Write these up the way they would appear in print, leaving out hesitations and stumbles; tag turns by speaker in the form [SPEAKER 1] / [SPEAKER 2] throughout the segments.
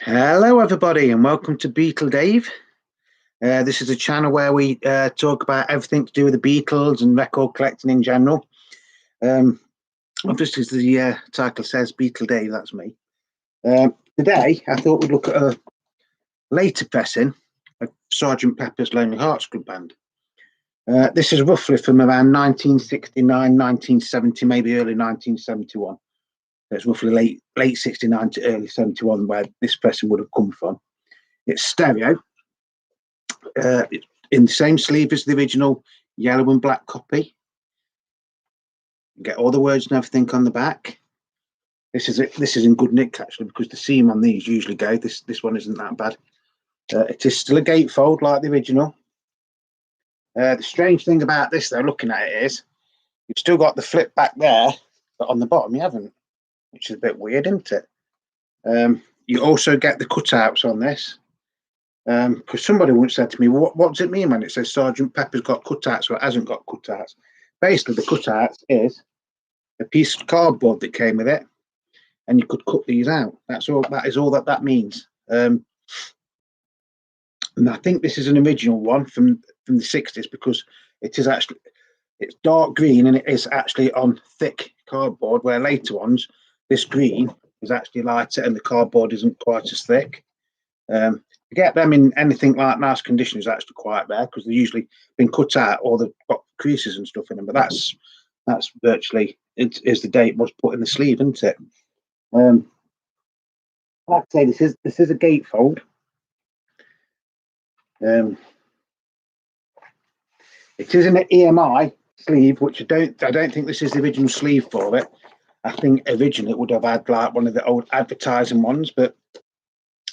[SPEAKER 1] Hello, everybody, and welcome to Beatle Dave. This is a channel where we talk about everything to do with the Beatles and record collecting in general. Obviously, as the title says, Beatle Dave, that's me. Today, I thought we'd look at a later pressing of Sgt. Pepper's Lonely Hearts Club Band. This is roughly from around 1969, 1970, maybe early 1971. It's roughly late 69 to early 71 where this pressing would have come from. It's stereo, in the same sleeve as the original yellow and black copy. You get all the words and everything on the back. This is in good nick actually, because the seam on these usually go. This one isn't that bad. It is still a gatefold like the original. The strange thing about this, though, looking at it, is you've still got the flip back there, but on the bottom you haven't, which is a bit weird, isn't it? You also get the cutouts on this, because somebody once said to me, what does it mean when it says Sgt. Pepper's got cutouts or it hasn't got cutouts? Basically, the cutouts is a piece of cardboard that came with it, and you could cut these out. That's all. That is all that means. And I think this is an original one from the 60s, because it's dark green and it is actually on thick cardboard, where later ones, this green is actually lighter and the cardboard isn't quite as thick. To get them in anything like nice condition is actually quite rare, because they've usually been cut out or they've got creases and stuff in them. But that's virtually it is the day it was put in the sleeve, isn't it? Like I say, this is a gatefold. It is an EMI sleeve, which I don't think this is the original sleeve for it. I think originally it would have had like one of the old advertising ones, but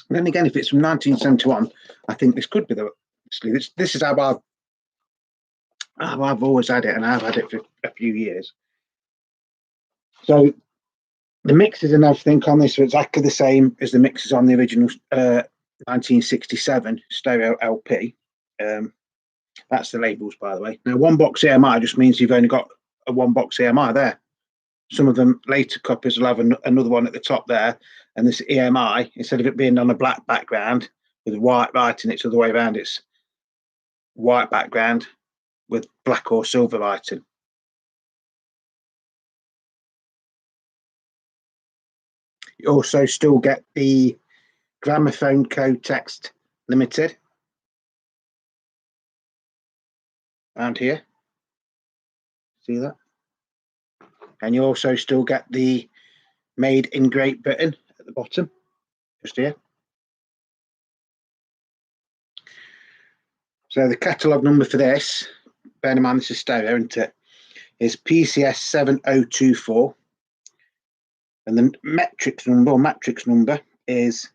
[SPEAKER 1] then again, if it's from 1971, I think this could be the sleeve. This is how I've always had it, and I've had it for a few years. So the mixes and everything on this are exactly the same as the mixes on the original 1967 stereo LP. That's the labels, by the way. Now, one box EMI just means you've only got a one box EMI there. Some of them later copies will have another one at the top there, and this EMI, instead of it being on a black background with white writing, it's the other way around. It's white background with black or silver writing. You also still get the gramophone code text limited around here. See that? And you also still get the made in Great Britain at the bottom, just here. So the catalogue number for this, bear in mind this is stereo, isn't it, is PCS 7024. And the matrix number is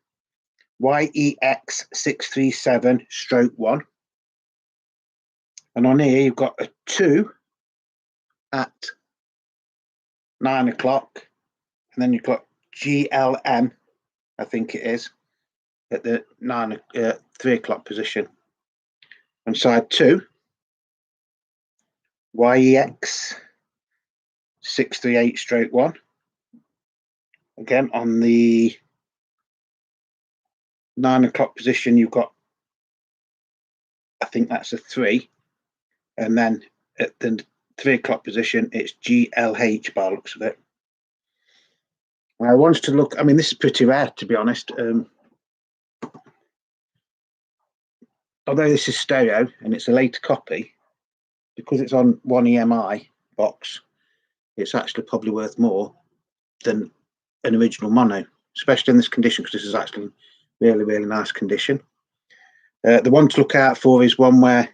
[SPEAKER 1] YEX637/1. And on here you've got a 2 at 9 o'clock, and then you've got GLM, I think it is, at the 3 o'clock position. On side 2, YEX638/1. Again, on the 9 o'clock position, you've got, I think that's a 3, and then at the 3 o'clock position, it's GLH by the looks of it. I wanted to look, I mean, this is pretty rare, to be honest. Although this is stereo and it's a later copy, because it's on one EMI box, it's actually probably worth more than an original mono, especially in this condition, because this is actually really, really nice condition. The one to look out for is one where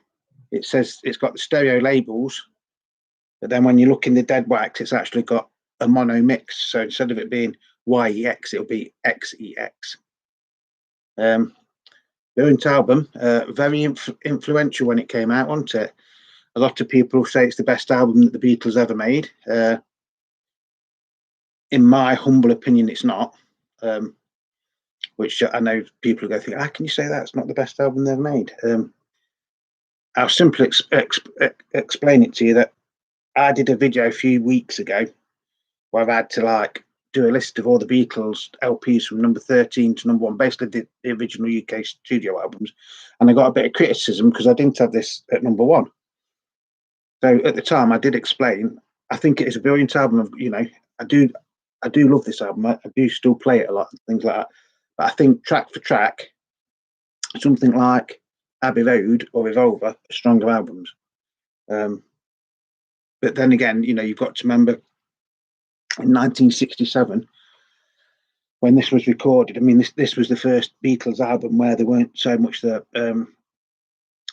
[SPEAKER 1] it says it's got the stereo labels, but then when you look in the dead wax, it's actually got a mono mix. So instead of it being YEX, it'll be XEX. The Owned album, very influential when it came out, wasn't it? A lot of people say it's the best album that the Beatles ever made. In my humble opinion, it's not. Which I know people go think, how can you say that? It's not the best album they've made. I'll simply explain it to you that I did a video a few weeks ago where I've had to like do a list of all the Beatles LPs from number 13 to number 1, basically the original UK studio albums, and I got a bit of criticism because I didn't have this at number 1. So at the time, I did explain. I think it is a brilliant album. I do love this album. I do still play it a lot and things like that. But I think track for track, something like Abbey Road or Revolver are stronger albums. But then again, you've got to remember in 1967, when this was recorded, I mean, this was the first Beatles album where there weren't so much the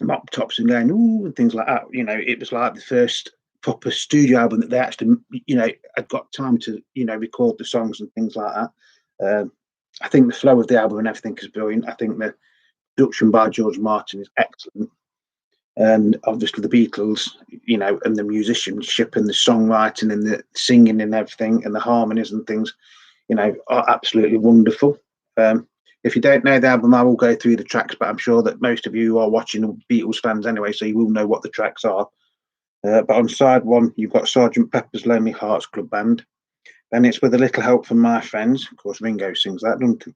[SPEAKER 1] mop tops and going ooh and things like that. It was like the first proper studio album that they actually, had got time to, record the songs and things like that. I think the flow of the album and everything is brilliant. I think the production by George Martin is excellent. And obviously the Beatles, and the musicianship and the songwriting and the singing and everything and the harmonies and things, are absolutely wonderful. If you don't know the album, I will go through the tracks, but I'm sure that most of you are watching Beatles fans anyway, so you will know what the tracks are. But on side 1, you've got Sgt. Pepper's Lonely Hearts Club Band. Then it's With a Little Help from My Friends. Of course, Ringo sings that, doesn't he?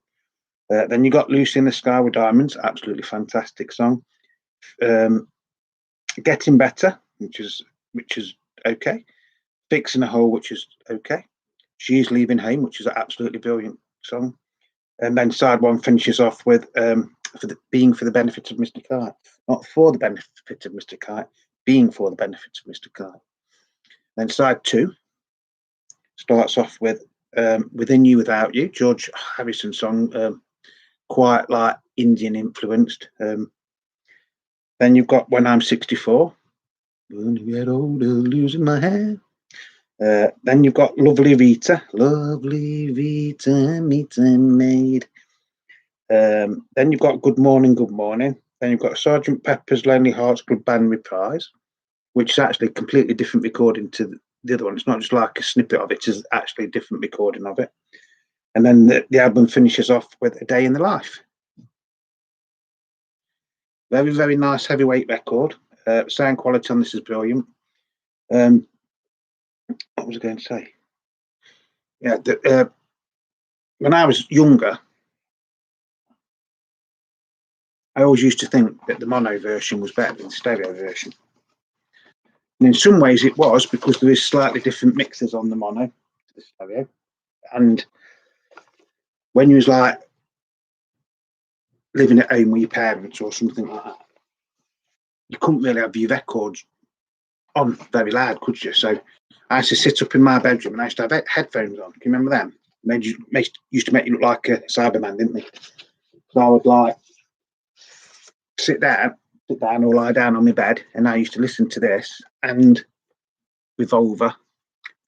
[SPEAKER 1] Then you got Lucy in the Sky with Diamonds, absolutely fantastic song. Getting Better, which is okay. Fixing a Hole, which is okay. She's Leaving Home, which is an absolutely brilliant song. And then side 1 finishes off with Being for the Benefit of Mr. Kite. Not for the benefit of Mr. Kite, being for the benefit of Mr. Kite. Then side 2 starts off with Within You Without You, George Harrison song, quite like Indian influenced. Then you've got When I'm 64, Gonna Get Older, Losing My Hair. Then you've got Lovely Rita, Meet and Maid. Then you've got Good Morning, Good Morning. Then you've got Sgt. Pepper's Lonely Hearts Club Band Reprise, which is actually a completely different recording to the other one. It's not just like a snippet of it, it's actually a different recording of it. And then the album finishes off with A Day in the Life. Very, very nice heavyweight record. Sound quality on this is brilliant. What was I going to say? Yeah, when I was younger, I always used to think that the mono version was better than the stereo version. And in some ways it was, because there is slightly different mixes on the mono to the stereo. And when you was like living at home with your parents or something like that, you couldn't really have your records on very loud, could you? So I used to sit up in my bedroom and I used to have headphones on. Can you remember them? Used to make you look like a Cyberman, didn't they? So I would like sit down or lie down on my bed, and I used to listen to this and Revolver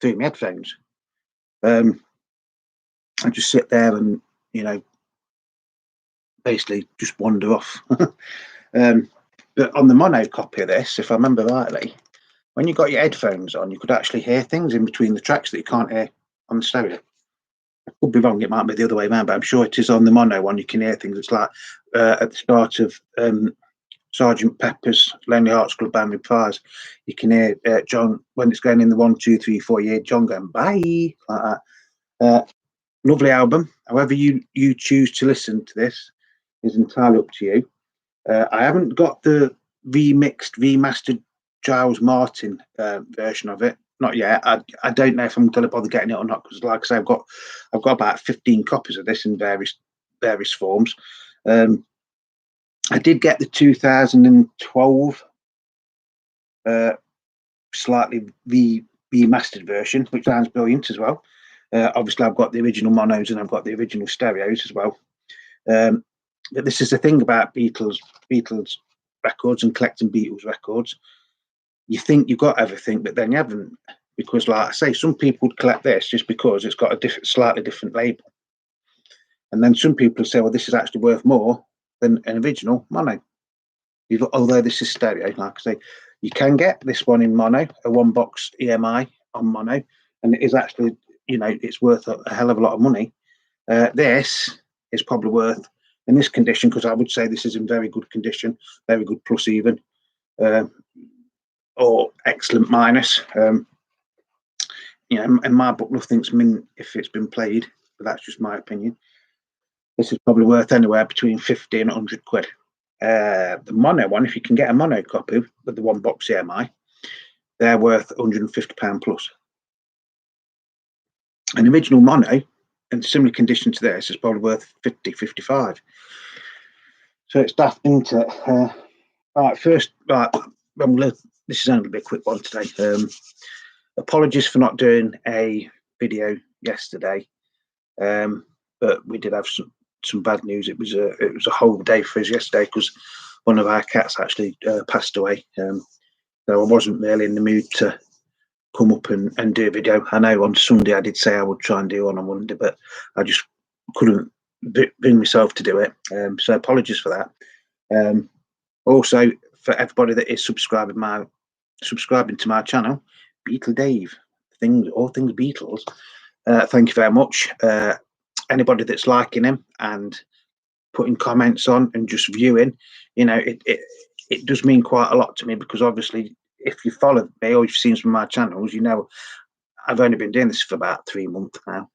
[SPEAKER 1] through my headphones. I just sit there and, basically just wander off. But on the mono copy of this, if I remember rightly, when you got your headphones on, you could actually hear things in between the tracks that you can't hear on the stereo. I could be wrong, it might be the other way around, but I'm sure it is on the mono one. You can hear things. It's like at the start of Sgt. Pepper's Lonely Hearts Club Band Reprise, you can hear John, when it's going in the 1, 2, 3, 4, you hear John going bye, like that. Lovely album. However you choose to listen to this is entirely up to you. I haven't got the remastered Giles Martin version of it. Not yet. I don't know if I'm going to bother getting it or not, because, like I say, I've got about 15 copies of this in various forms. I did get the 2012 slightly remastered version, which sounds brilliant as well. Obviously, I've got the original monos and I've got the original stereos as well. But this is the thing about Beatles records and collecting Beatles records. You think you've got everything, but then you haven't, because, like I say, some people would collect this just because it's got a slightly different label, and then some people say, well, this is actually worth more than an original mono. Although this is stereo, like I say, you can get this one in mono, a 1-box EMI on mono, and it is actually, it's worth a hell of a lot of money. This is probably worth, in this condition, because I would say this is in very good condition, very good plus even, or excellent minus. you know, in my book, nothing's mint if it's been played, but that's just my opinion. This is probably worth anywhere between 50 and 100 quid. The mono one, if you can get a mono copy with the one box EMI, they're worth £150 plus. An original mono in similar condition to this is probably worth 50, 55. So it's daft into it. All right, first, right, this is only going to be a quick one today. Apologies for not doing a video yesterday, but we did have some bad news. It was a whole day for us yesterday because one of our cats actually passed away. So I wasn't really in the mood to come up and do a video. I know on Sunday I did say I would try and do one on Monday, but I just couldn't bring myself to do it. So apologies for that. Also, for everybody that is subscribing to my channel, Beatle Dave, all things Beatles. Thank you very much. Anybody that's liking him and putting comments on and just viewing, you know, it does mean quite a lot to me, because obviously if you follow me or you've seen some of my channels, you know I've only been doing this for about 3 months now.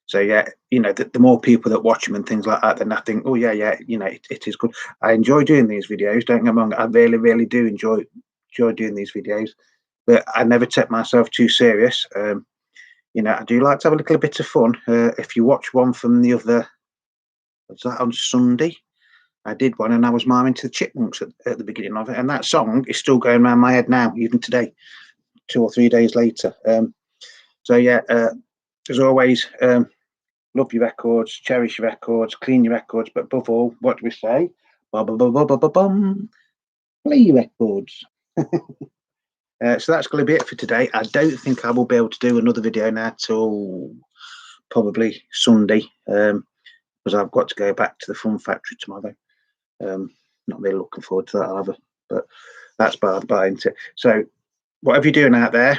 [SPEAKER 1] So yeah, you know, the more people that watch them and things like that, then I think, oh yeah, you know, it is good. I enjoy doing these videos, don't get me wrong. I really do enjoy doing these videos, but I never take myself too serious. You know, I do like to have a little bit of fun. If you watch one from the other, was that on Sunday? I did one and I was miming to the Chipmunks at the beginning of it, and that song is still going around my head now, even today, 2 or 3 days later. So yeah, as always, love your records, cherish your records, clean your records, but above all, what do we say? Play your records. So that's going to be it for today. I don't think I will be able to do another video now till probably Sunday, because I've got to go back to the Fun Factory tomorrow. Not really looking forward to that either, but that's by isn't it? So whatever you're doing out there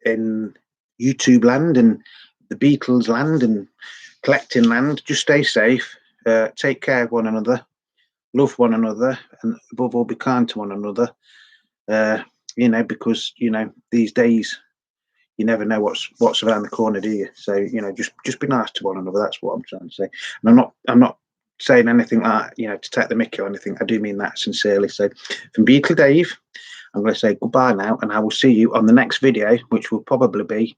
[SPEAKER 1] in YouTube land and the Beatles land and collecting land, just stay safe, take care of one another, love one another, and above all, be kind to one another. You know, because you know these days you never know what's around the corner, do you? So you know, just be nice to one another. That's what I'm trying to say. And I'm not saying anything like, you know, to take the mickey or anything. I do mean that sincerely. So from Beatle Dave, I'm going to say goodbye now, and I will see you on the next video, which will probably be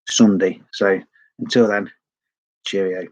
[SPEAKER 1] Sunday. So until then, cheerio.